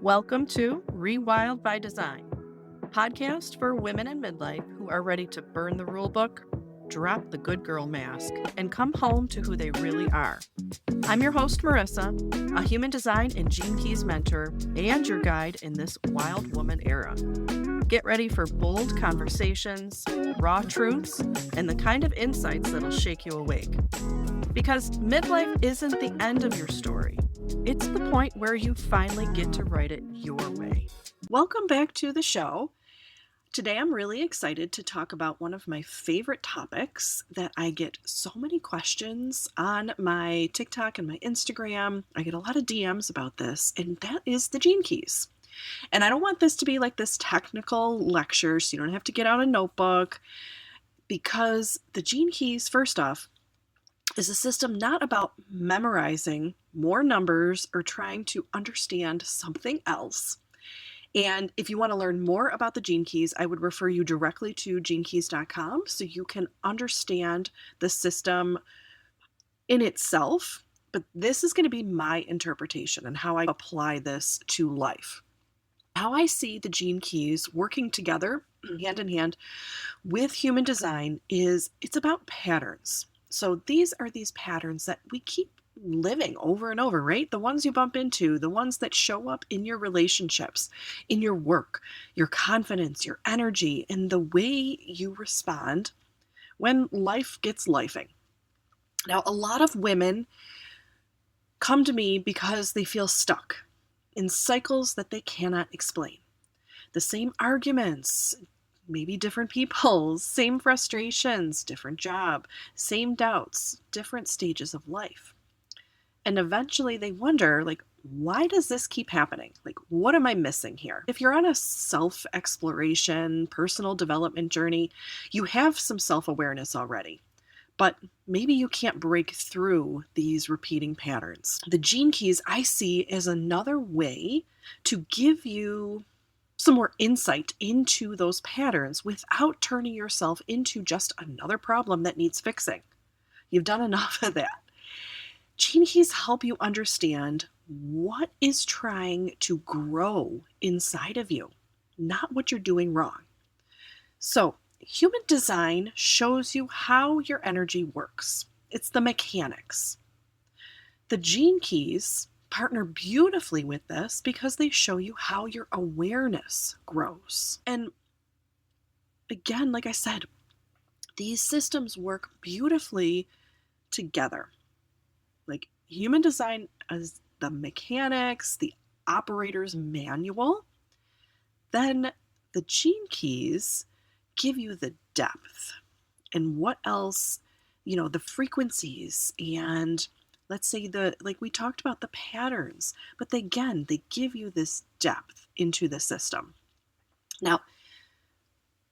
Welcome to Rewild by Design, a podcast for women in midlife who are ready to burn the rule book, drop the good girl mask, and come home to who they really are. I'm your host, Marissa, a human design and Gene Keys mentor and your guide in this wild woman era. Get ready for bold conversations, raw truths, and the kind of insights that'll shake you awake. Because midlife isn't the end of your story. It's the point where you finally get to write it your way. Welcome back to the show. Today I'm really excited to talk about one of my favorite topics that I get so many questions on my TikTok and my Instagram. I get a lot of DMs about this, and that is the Gene Keys. And I don't want this to be like this technical lecture, so you don't have to get out a notebook, because the Gene Keys, first off, is a system not about memorizing more numbers or trying to understand something else. And if you want to learn more about the Gene Keys, I would refer you directly to genekeys.com so you can understand the system in itself. But this is going to be my interpretation and how I apply this to life. How I see the Gene Keys working together, hand in hand, with human design is it's about patterns. So these are these patterns that we keep living over and over, right? The ones you bump into, the ones that show up in your relationships, in your work, your confidence, your energy, and the way you respond when life gets lifing. Now, a lot of women come to me because they feel stuck in cycles that they cannot explain. The same arguments, maybe different people, same frustrations, different job, same doubts, different stages of life. And eventually they wonder, why does this keep happening? What am I missing here? If you're on a self-exploration, personal development journey, you have some self-awareness already. But maybe you can't break through these repeating patterns. The Gene Keys I see as another way to give you some more insight into those patterns without turning yourself into just another problem that needs fixing. You've done enough of that. Gene Keys help you understand what is trying to grow inside of you, not what you're doing wrong. So, human design shows you how your energy works. It's the mechanics. The Gene Keys partner beautifully with this because they show you how your awareness grows. And again, like I said, these systems work beautifully together. Like human design as the mechanics, the operator's manual, then the Gene Keys give you the depth and what else, the frequencies and let's say we talked about the patterns, but they give you this depth into the system. Now,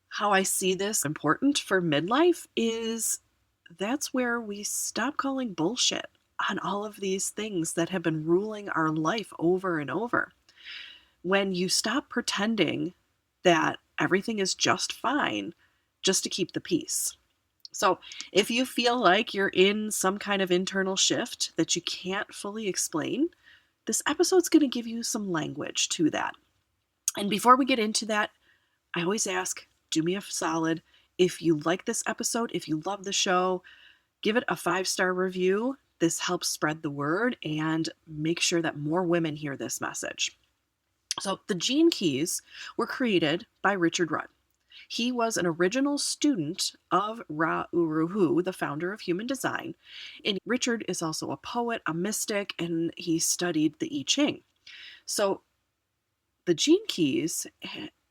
how I see this important for midlife is that's where we stop calling bullshit on all of these things that have been ruling our life over and over. When you stop pretending that everything is just fine just to keep the peace. So if you feel like you're in some kind of internal shift that you can't fully explain, this episode's going to give you some language to that. And before we get into that, I always ask, do me a solid. If you like this episode, if you love the show, give it a 5-star review. This helps spread the word and make sure that more women hear this message. So the Gene Keys were created by Richard Rudd. He was an original student of Ra Uru Hu, the founder of human design. And Richard is also a poet, a mystic, and he studied the I Ching. So the Gene Keys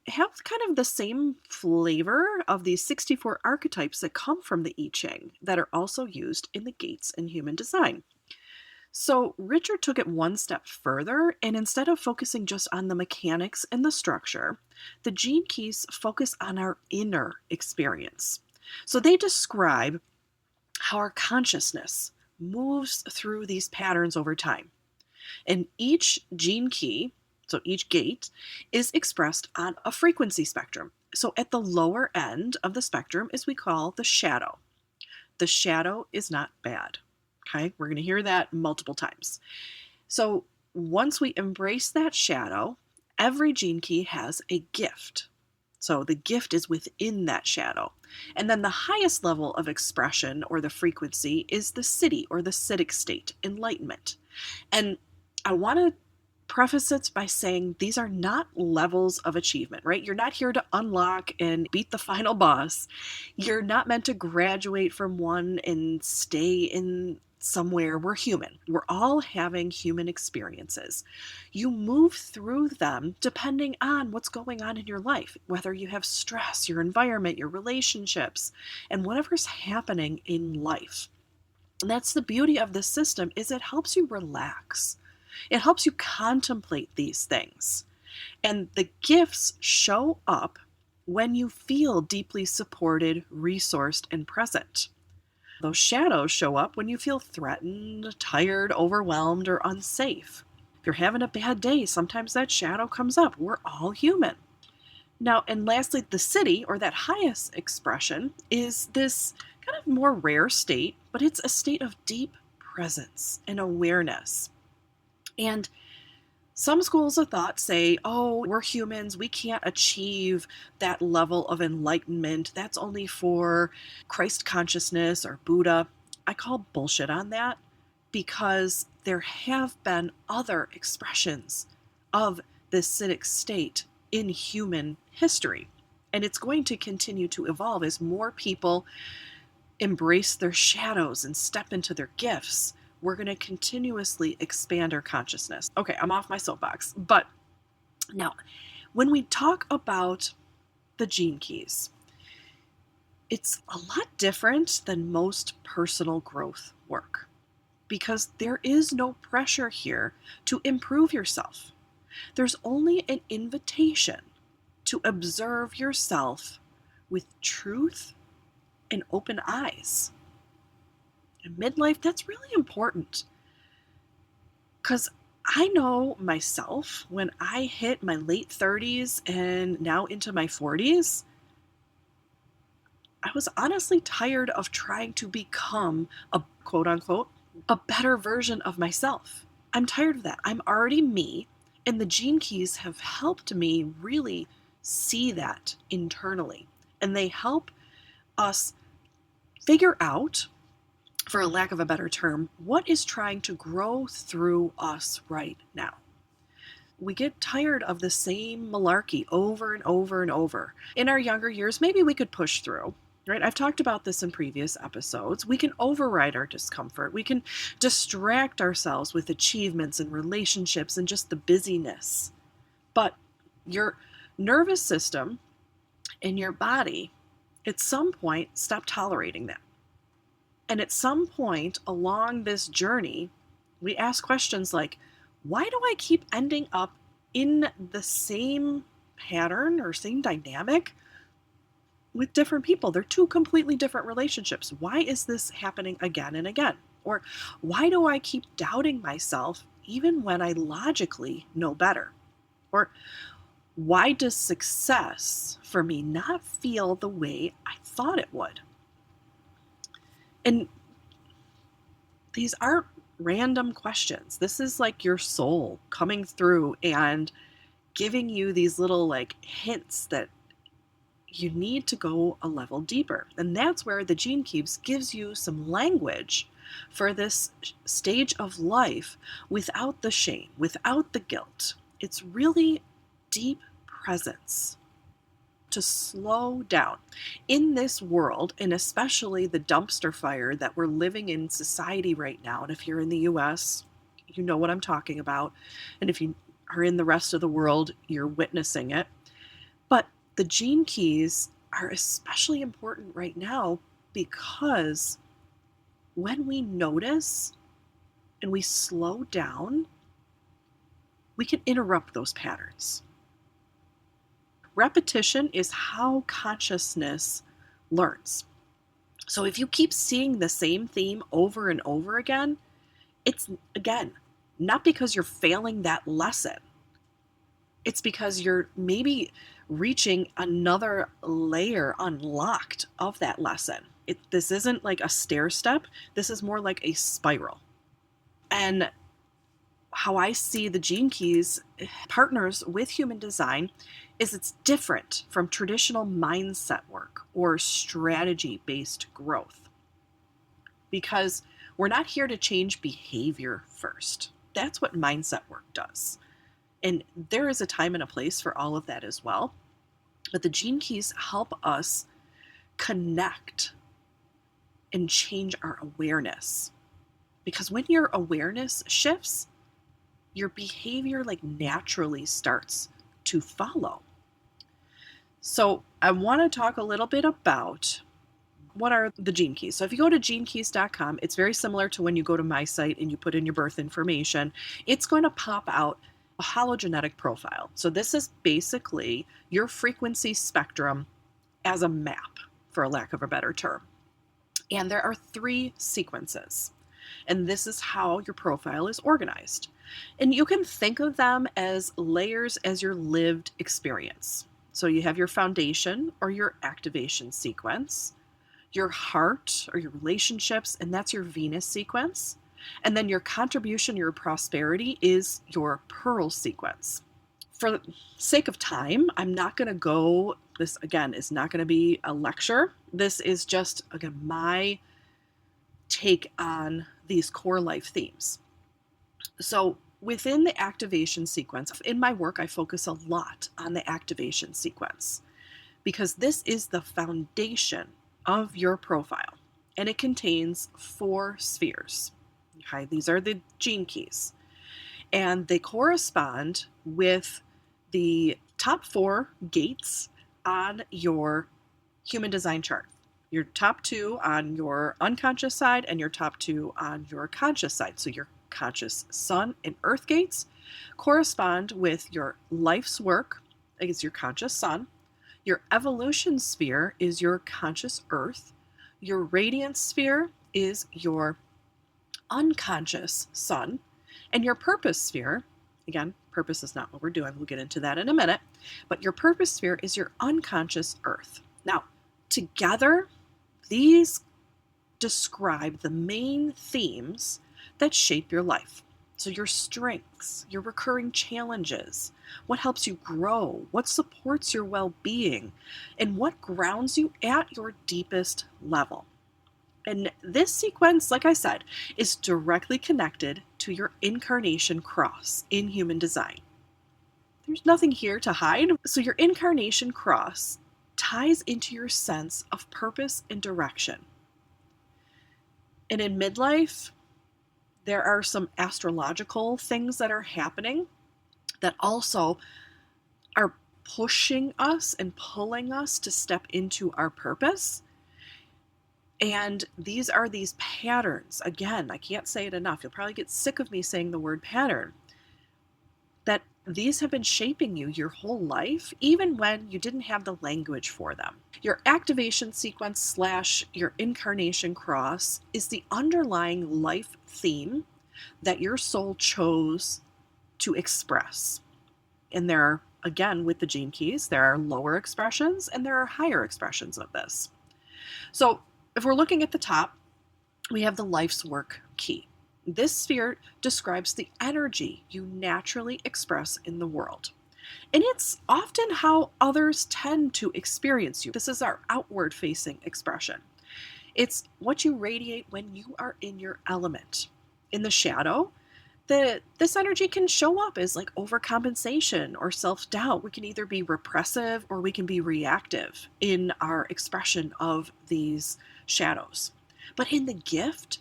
have kind of the same flavor of these 64 archetypes that come from the I Ching that are also used in the gates in human design. So Richard took it one step further, and instead of focusing just on the mechanics and the structure, the Gene Keys focus on our inner experience. So they describe how our consciousness moves through these patterns over time. And each Gene Key, so each gate, is expressed on a frequency spectrum. So at the lower end of the spectrum is we call the shadow. The shadow is not bad. Okay, we're going to hear that multiple times. So once we embrace that shadow Every gene key has a gift. So the gift is within that shadow. And then the highest level of expression or the frequency is the siddhi or the Siddhic state, enlightenment. And I want to preface it by saying these are not levels of achievement, right? You're not here to unlock and beat the final boss. You're not meant to graduate from one and stay in somewhere. We're human. We're all having human experiences. You move through them depending on what's going on in your life, whether you have stress, your environment, your relationships, and whatever's happening in life. And that's the beauty of this system is it helps you relax. It helps you contemplate these things. And the gifts show up when you feel deeply supported, resourced, and present. Those shadows show up when you feel threatened, tired, overwhelmed, or unsafe. If you're having a bad day, sometimes that shadow comes up. We're all human. Now, and lastly, the siddhi, or that highest expression, is this kind of more rare state, but it's a state of deep presence and awareness. And some schools of thought say, oh, we're humans, we can't achieve that level of enlightenment. That's only for Christ consciousness or Buddha. I call bullshit on that because there have been other expressions of this Siddhic state in human history. And it's going to continue to evolve as more people embrace their shadows and step into their gifts. We're going to continuously expand our consciousness. Okay, I'm off my soapbox. But now, when we talk about the gene keys, it's a lot different than most personal growth work because there is no pressure here to improve yourself. There's only an invitation to observe yourself with truth and open eyes. In midlife, that's really important because I know myself when I hit my late 30s and now into my 40s, I was honestly tired of trying to become a quote unquote, a better version of myself. I'm tired of that. I'm already me, and the gene keys have helped me really see that internally. And they help us figure out, for a lack of a better term, what is trying to grow through us right now. We get tired of the same malarkey over and over and over. In our younger years, maybe we could push through, right? I've talked about this in previous episodes. We can override our discomfort. We can distract ourselves with achievements and relationships and just the busyness. But your nervous system and your body, at some point, stop tolerating that. And at some point along this journey, we ask questions like, why do I keep ending up in the same pattern or same dynamic with different people? They're two completely different relationships. Why is this happening again and again? Or why do I keep doubting myself even when I logically know better? Or why does success for me not feel the way I thought it would? And these aren't random questions. This is like your soul coming through and giving you these little like hints that you need to go a level deeper. And that's where the Gene Keys gives you some language for this stage of life without the shame, without the guilt. It's really deep presence. To slow down in this world, and especially the dumpster fire that we're living in society right now. And if you're in the US, you know what I'm talking about. And if you are in the rest of the world, you're witnessing it. But the gene keys are especially important right now because when we notice and we slow down, we can interrupt those patterns. Repetition is how consciousness learns. So if you keep seeing the same theme over and over again, it's, again, not because you're failing that lesson. It's because you're maybe reaching another layer unlocked of that lesson. This isn't like a stair step. This is more like a spiral. And how I see the Gene Keys partners with human design is it's different from traditional mindset work or strategy based growth, because we're not here to change behavior first. That's what mindset work does. And there is a time and a place for all of that as well. But the Gene Keys help us connect and change our awareness. Because when your awareness shifts, your behavior naturally starts to follow. So I want to talk a little bit about what are the Gene Keys. So if you go to genekeys.com, it's very similar to when you go to my site and you put in your birth information. It's going to pop out a hologenetic profile. So this is basically your frequency spectrum as a map, for a lack of a better term. And there are 3 sequences. And this is how your profile is organized. And you can think of them as layers as your lived experience. So you have your foundation or your activation sequence, your heart or your relationships, and that's your Venus sequence. And then your contribution, your prosperity is your Pearl sequence. For the sake of time, I'm not going to go, this again is not going to be a lecture. This is just, again, my take on these core life themes. So within the activation sequence, in my work, I focus a lot on the activation sequence because this is the foundation of your profile, and it contains 4 spheres. Okay, these are the Gene Keys, and they correspond with the top 4 gates on your human design chart. Your top 2 on your unconscious side and your top 2 on your conscious side. So your conscious sun and earth gates correspond with your life's work, is your conscious sun. Your evolution sphere is your conscious earth. Your radiance sphere is your unconscious sun. And your purpose sphere, again, purpose is not what we're doing. We'll get into that in a minute. But your purpose sphere is your unconscious earth. Now, together, these describe the main themes that shape your life. So your strengths, your recurring challenges, what helps you grow, what supports your well-being, and what grounds you at your deepest level. And this sequence, like I said, is directly connected to your Incarnation Cross in human design. There's nothing here to hide. So your Incarnation Cross ties into your sense of purpose and direction. And in midlife, there are some astrological things that are happening that also are pushing us and pulling us to step into our purpose. And these are these patterns. Again, I can't say it enough. You'll probably get sick of me saying the word pattern. That these have been shaping you your whole life, even when you didn't have the language for them. Your activation sequence / your Incarnation Cross is the underlying life theme that your soul chose to express. And there are, again, with the Gene Keys, there are lower expressions and there are higher expressions of this. So if we're looking at the top, we have the life's work key. This sphere describes the energy you naturally express in the world. And it's often how others tend to experience you. This is our outward-facing expression. It's what you radiate when you are in your element. In the shadow, this energy can show up as overcompensation or self-doubt. We can either be repressive or we can be reactive in our expression of these shadows. But in the gift,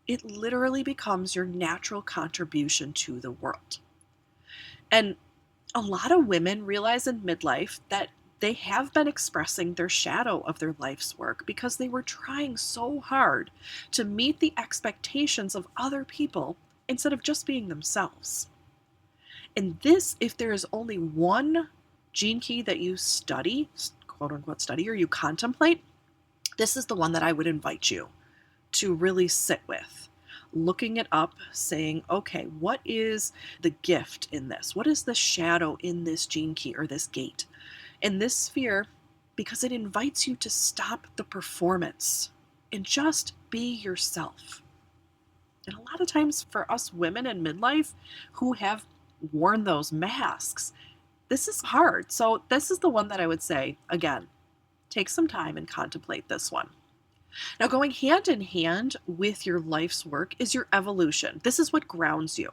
it literally becomes your natural contribution to the world. And a lot of women realize in midlife that they have been expressing their shadow of their life's work because they were trying so hard to meet the expectations of other people instead of just being themselves. And this, if there is only one Gene Key that you study, quote unquote study, or you contemplate, this is the one that I would invite you to really sit with, looking it up, saying, okay, what is the gift in this? What is the shadow in this Gene Key or this gate? And this sphere, because it invites you to stop the performance and just be yourself. And a lot of times for us women in midlife who have worn those masks, this is hard. So, this is the one that I would say, again, take some time and contemplate this one. Now, going hand in hand with your life's work is your evolution. This is what grounds you.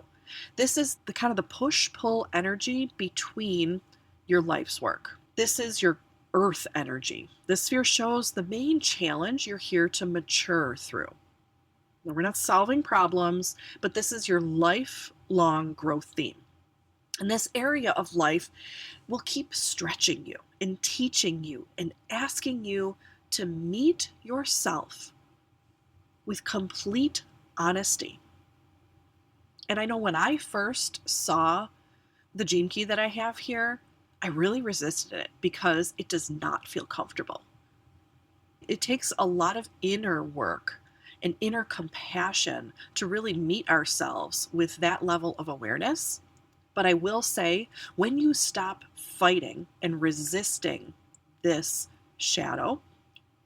This is the kind of the push-pull energy between your life's work. This is your earth energy. This sphere shows the main challenge you're here to mature through. Now, we're not solving problems, but this is your lifelong growth theme. And this area of life will keep stretching you and teaching you and asking you to meet yourself with complete honesty. And I know when I first saw the gene key that I have here, I really resisted it because it does not feel comfortable. It takes a lot of inner work and inner compassion to really meet ourselves with that level of awareness. But I will say, when you stop fighting and resisting this shadow,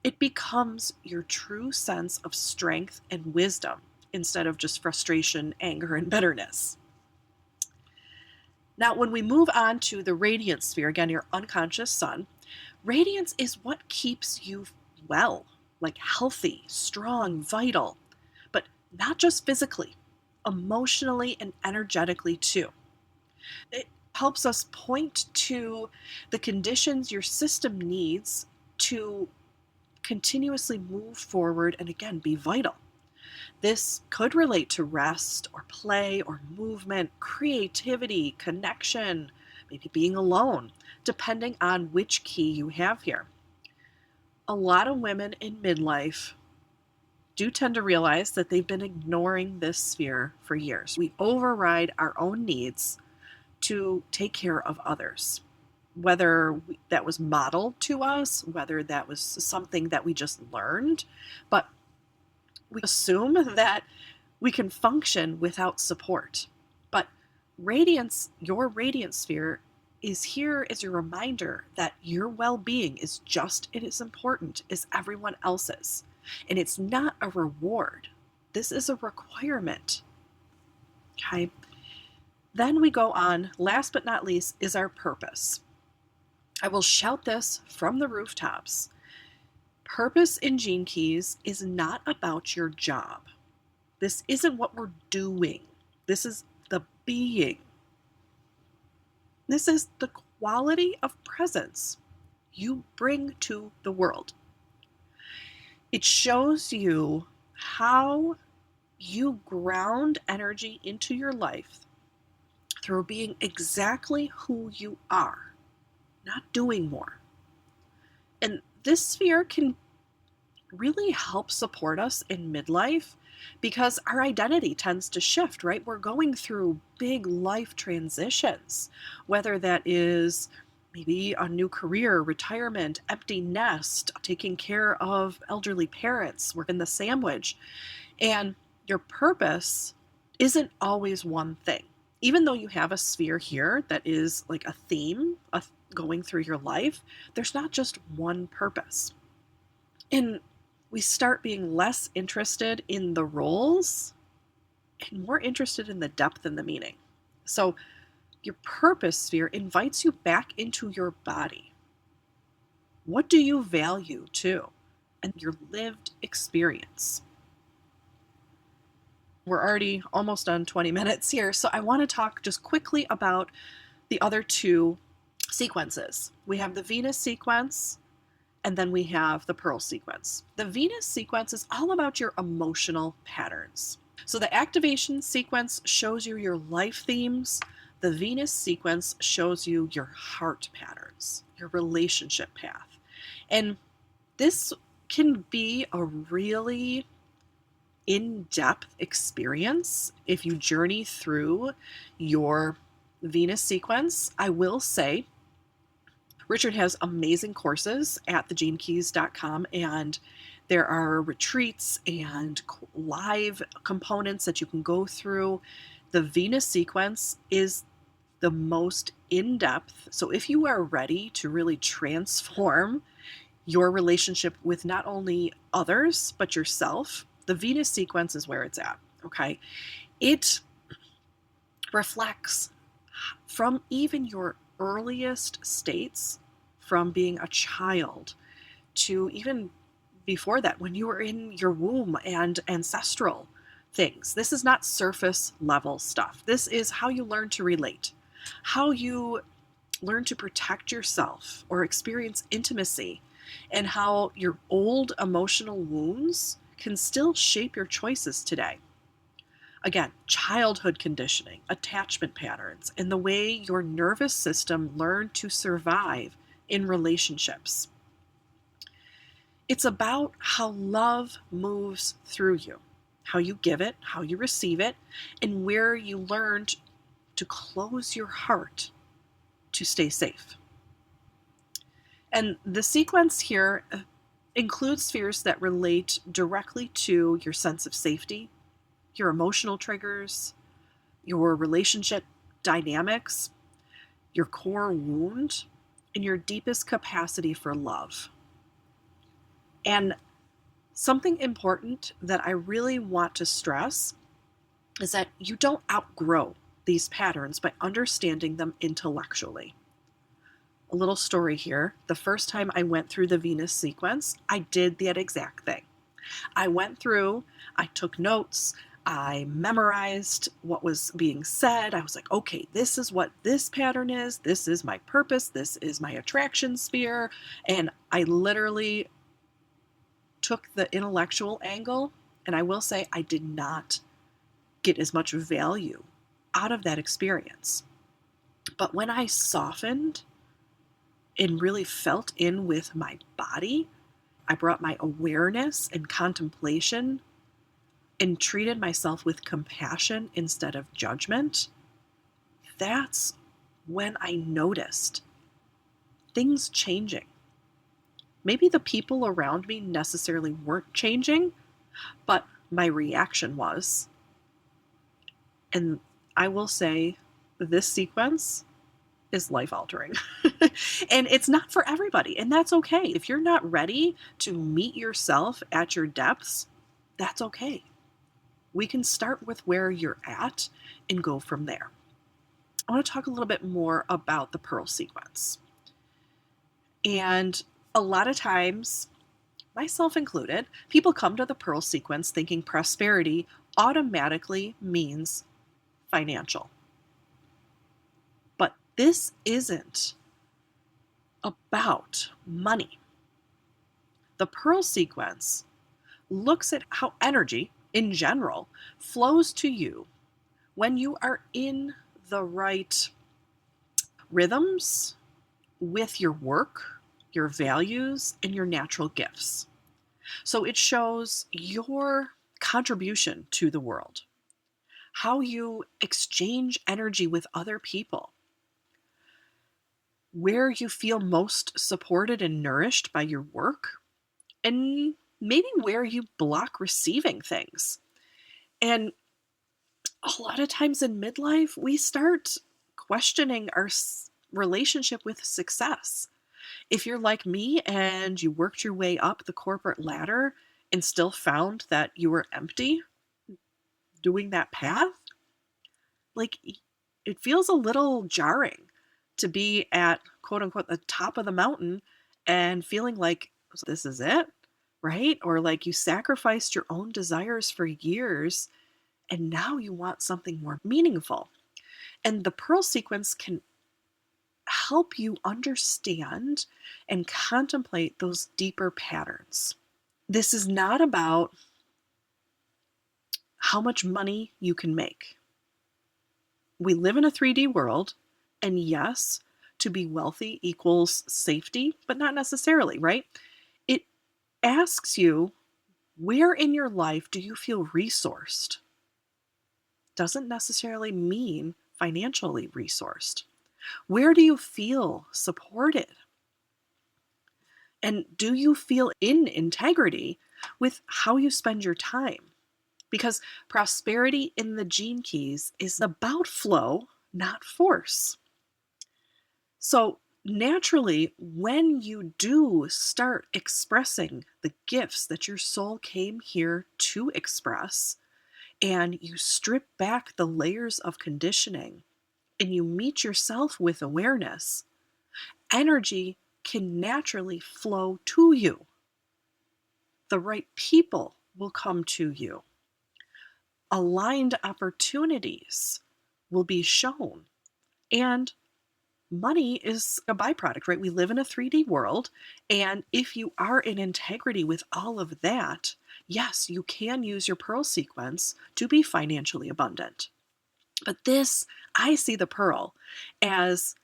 it becomes your true sense of strength and wisdom instead of just frustration, anger, and bitterness. Now, when we move on to the radiant sphere, again, your unconscious sun, radiance is what keeps you well, like healthy, strong, vital, but not just physically, emotionally and energetically too. It helps us point to the conditions your system needs to continuously move forward and again be vital. This could relate to rest or play or movement, creativity, connection, maybe being alone, depending on which key you have here. A lot of women in midlife do tend to realize that they've been ignoring this sphere for years. We override our own needs to take care of others, whether that was modeled to us, whether that was something that we just learned, but we assume that we can function without support. But radiance, your radiant sphere, is here as a reminder that your well-being is just as important as everyone else's. And it's not a reward. This is a requirement. Okay. Then we go on, last but not least, is our purpose. I will shout this from the rooftops. Purpose in Gene Keys is not about your job. This isn't what we're doing. This is the being. This is the quality of presence you bring to the world. It shows you how you ground energy into your life through being exactly who you are, not doing more. And this sphere can really help support us in midlife because our identity tends to shift, right? We're going through big life transitions, whether that is maybe a new career, retirement, empty nest, taking care of elderly parents, working the sandwich. And your purpose isn't always one thing. Even though you have a sphere here that is like a theme going through your life, there's not just one purpose. And we start being less interested in the roles and more interested in the depth and the meaning. So your purpose sphere invites you back into your body. What do you value too? And your lived experience. We're already almost on 20 minutes here, so I want to talk just quickly about the other two sequences. We have the Venus sequence, and then we have the Pearl sequence. The Venus sequence is all about your emotional patterns. So the activation sequence shows you your life themes. The Venus sequence shows you your heart patterns, your relationship path. And this can be a really in-depth experience if you journey through your Venus sequence. I will say, Richard has amazing courses at thegenekeys.com, and there are retreats and live components that you can go through. The Venus sequence is the most in-depth. So if you are ready to really transform your relationship with not only others, but yourself, the Venus sequence is where it's at. Okay. It reflects from even your earliest states, from being a child to even before that, when you were in your womb and ancestral things. This is not surface level stuff. This is how you learn to relate, how you learn to protect yourself or experience intimacy, and how your old emotional wounds can still shape your choices today. Again, childhood conditioning, attachment patterns, and the way your nervous system learned to survive in relationships. It's about how love moves through you, how you give it, how you receive it, and where you learned to close your heart to stay safe. And the sequence here includes spheres that relate directly to your sense of safety, your emotional triggers, your relationship dynamics, your core wound, and your deepest capacity for love. And something important that I really want to stress is that you don't outgrow these patterns by understanding them intellectually. A little story here. The first time I went through the Venus sequence, I did that exact thing. I went through, I took notes, I memorized what was being said. I was like, okay, this is what this pattern is. This is my purpose. This is my attraction sphere. And I literally took the intellectual angle, and I will say I did not get as much value out of that experience. But when I softened and really felt in with my body, I brought my awareness and contemplation and treated myself with compassion instead of judgment. That's when I noticed things changing. Maybe the people around me necessarily weren't changing, but my reaction was. And I will say this sequence is life altering. And it's not for everybody, and that's okay. If you're not ready to meet yourself at your depths, that's okay. We can start with where you're at and go from there. I want to talk a little bit more about the Pearl sequence. And a lot of times, myself included, people come to the Pearl sequence thinking prosperity automatically means financial. But this isn't about money. The Pearl sequence looks at how energy, in general, flows to you when you are in the right rhythms with your work, your values, and your natural gifts. So it shows your contribution to the world, how you exchange energy with other people, where you feel most supported and nourished by your work, and maybe where you block receiving things. And a lot of times in midlife, we start questioning our relationship with success. If you're like me and you worked your way up the corporate ladder and still found that you were empty doing that path, like it feels a little jarring to be at quote unquote the top of the mountain and feeling like this is it, right? Or like you sacrificed your own desires for years and now you want something more meaningful. And the Pearl sequence can help you understand and contemplate those deeper patterns. This is not about how much money you can make. We live in a 3D world, and yes, to be wealthy equals safety, but not necessarily, right? It asks you, where in your life do you feel resourced? Doesn't necessarily mean financially resourced. Where do you feel supported? And do you feel in integrity with how you spend your time? Because prosperity in the gene keys is about flow, not force. So naturally, when you do start expressing the gifts that your soul came here to express, and you strip back the layers of conditioning and you meet yourself with awareness, energy can naturally flow to you. The right people will come to you. Aligned opportunities will be shown. And money is a byproduct, right? We live in a 3D world. And if you are in integrity with all of that, yes, you can use your pearl sequence to be financially abundant. But this, I see the pearl as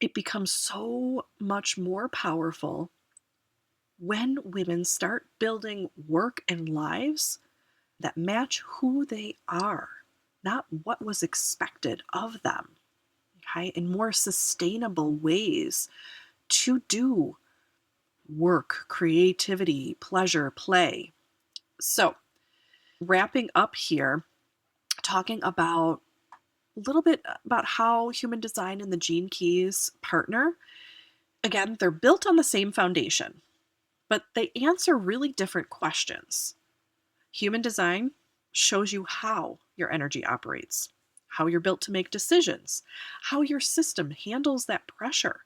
it becomes so much more powerful when women start building work and lives that match who they are, not what was expected of them, okay, in more sustainable ways to do work, creativity, pleasure, play. So, wrapping up here, talking about a little bit about how human design and the gene keys partner. Again, they're built on the same foundation, but they answer really different questions. Human design shows you how your energy operates, how you're built to make decisions, how your system handles that pressure,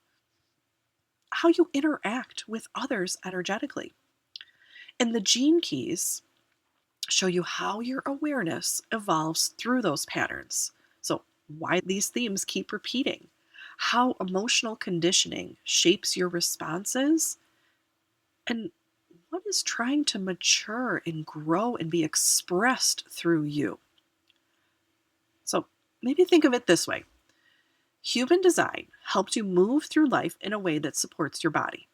how you interact with others energetically. And the gene keys show you how your awareness evolves through those patterns. So, why these themes keep repeating, how emotional conditioning shapes your responses, and what is trying to mature and grow and be expressed through you. So, maybe think of it this way: human design helps you move through life in a way that supports your body.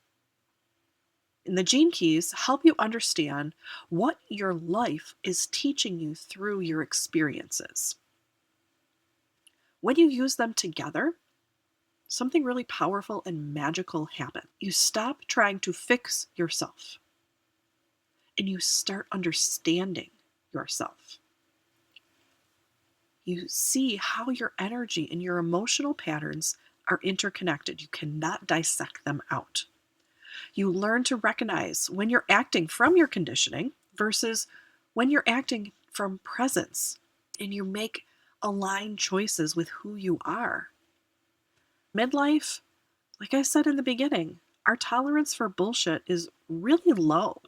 And the gene keys help you understand what your life is teaching you through your experiences. When you use them together, something really powerful and magical happens. You stop trying to fix yourself and you start understanding yourself. You see how your energy and your emotional patterns are interconnected. You cannot dissect them out. You learn to recognize when you're acting from your conditioning versus when you're acting from presence, and you make aligned choices with who you are. Midlife, like I said in the beginning, our tolerance for bullshit is really low.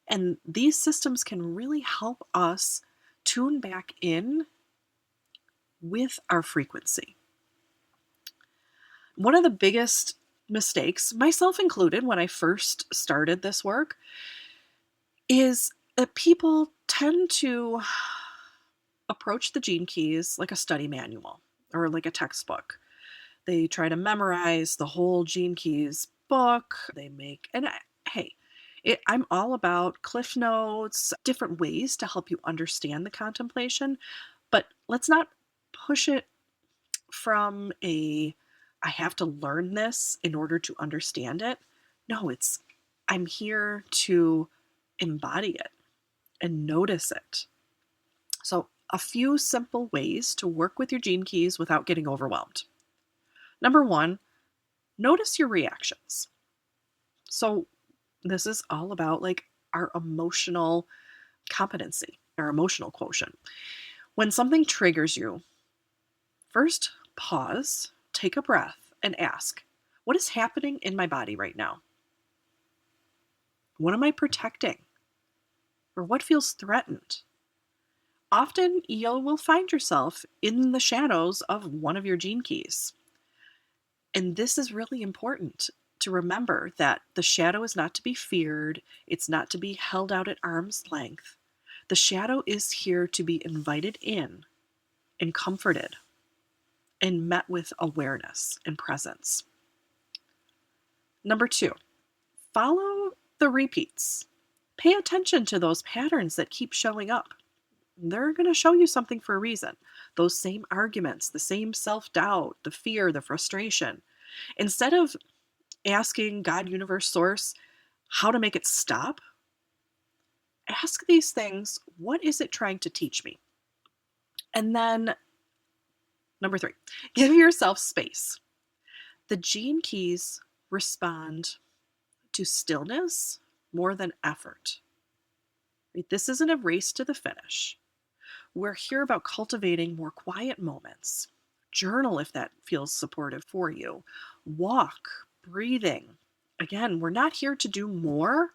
And these systems can really help us tune back in with our frequency. One of the biggest mistakes, myself included, when I first started this work, is that people tend to approach the gene keys like a study manual or like a textbook. They try to memorize the whole gene keys book. Hey, I'm all about cliff notes, different ways to help you understand the contemplation, but let's not push it from I have to learn this in order to understand it. No, I'm here to embody it and notice it. So, a few simple ways to work with your gene keys without getting overwhelmed. Number one, notice your reactions. So, this is all about like our emotional competency, our emotional quotient. When something triggers you, first pause, take a breath, and ask, what is happening in my body right now? What am I protecting? Or what feels threatened? Often you will find yourself in the shadows of one of your gene keys. And this is really important to remember, that the shadow is not to be feared. It's not to be held out at arm's length. The shadow is here to be invited in and comforted and met with awareness and presence. Number two, follow the repeats. Pay attention to those patterns that keep showing up. They're going to show you something for a reason. Those same arguments, the same self-doubt, the fear, the frustration. Instead of asking God, universe, source, how to make it stop, ask these things, what is it trying to teach me? And then, number three, give yourself space. The gene keys respond to stillness more than effort. Right? This isn't a race to the finish. We're here about cultivating more quiet moments. Journal if that feels supportive for you. Walk, breathing. Again, we're not here to do more.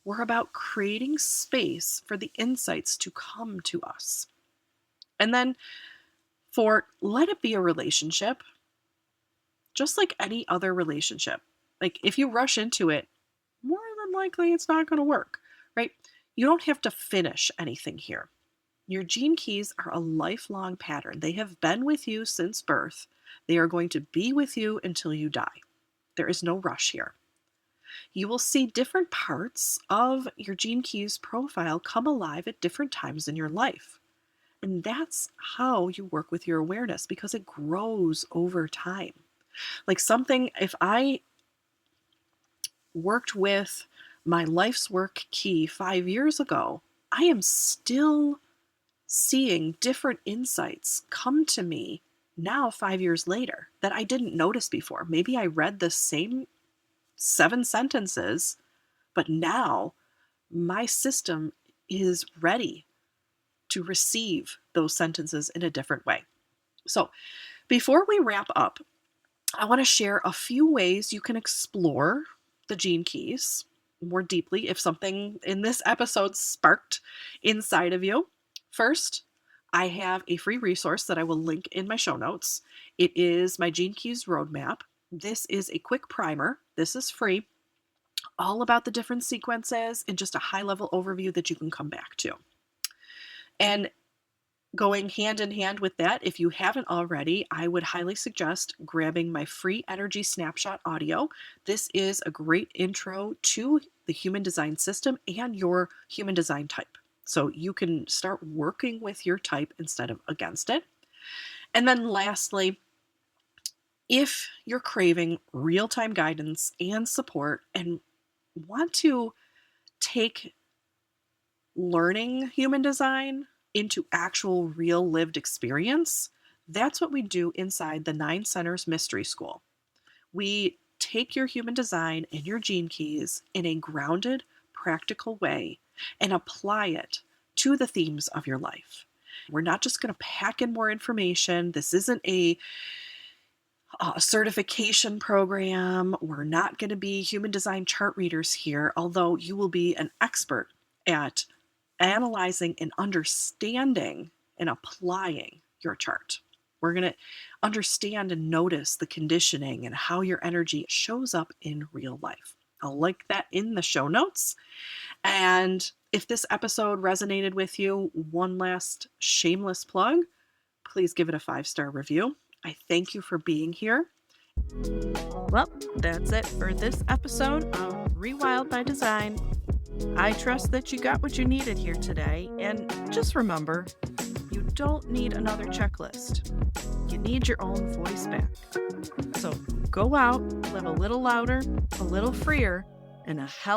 We're about creating space for the insights to come to us. And then for let it be a relationship, just like any other relationship. Like if you rush into it, more than likely it's not going to work, right? You don't have to finish anything here. Your gene keys are a lifelong pattern. They have been with you since birth. They are going to be with you until you die. There is no rush here. You will see different parts of your gene keys profile come alive at different times in your life. And that's how you work with your awareness because it grows over time. Like something, if I worked with my life's work key 5 years ago, I am still seeing different insights come to me now 5 years later that I didn't notice before. Maybe I read the same 7 sentences, but now my system is ready to receive those sentences in a different way. So before we wrap up, I want to share a few ways you can explore the gene keys more deeply if something in this episode sparked inside of you. First, I have a free resource that I will link in my show notes. It is my Gene Keys Roadmap. This is a quick primer. This is free, all about the different sequences and just a high-level overview that you can come back to. And going hand in hand with that, if you haven't already, I would highly suggest grabbing my free energy snapshot audio. This is a great intro to the human design system and your human design type. So you can start working with your type instead of against it. And then lastly, if you're craving real-time guidance and support and want to take learning human design into actual real lived experience, that's what we do inside the 9 Centers Mystery School. We take your human design and your gene keys in a grounded, practical way and apply it to the themes of your life. We're not just going to pack in more information. This isn't a certification program. We're not going to be human design chart readers here, although you will be an expert at analyzing and understanding and applying your chart. We're going to understand and notice the conditioning and how your energy shows up in real life. I'll link that in the show notes. And if this episode resonated with you, one last shameless plug, please give it a 5-star review. I thank you for being here. Well, that's it for this episode of Rewild by Design. I trust that you got what you needed here today. And just remember, you don't need another checklist. You need your own voice back. So go out, live a little louder, a little freer, and a hell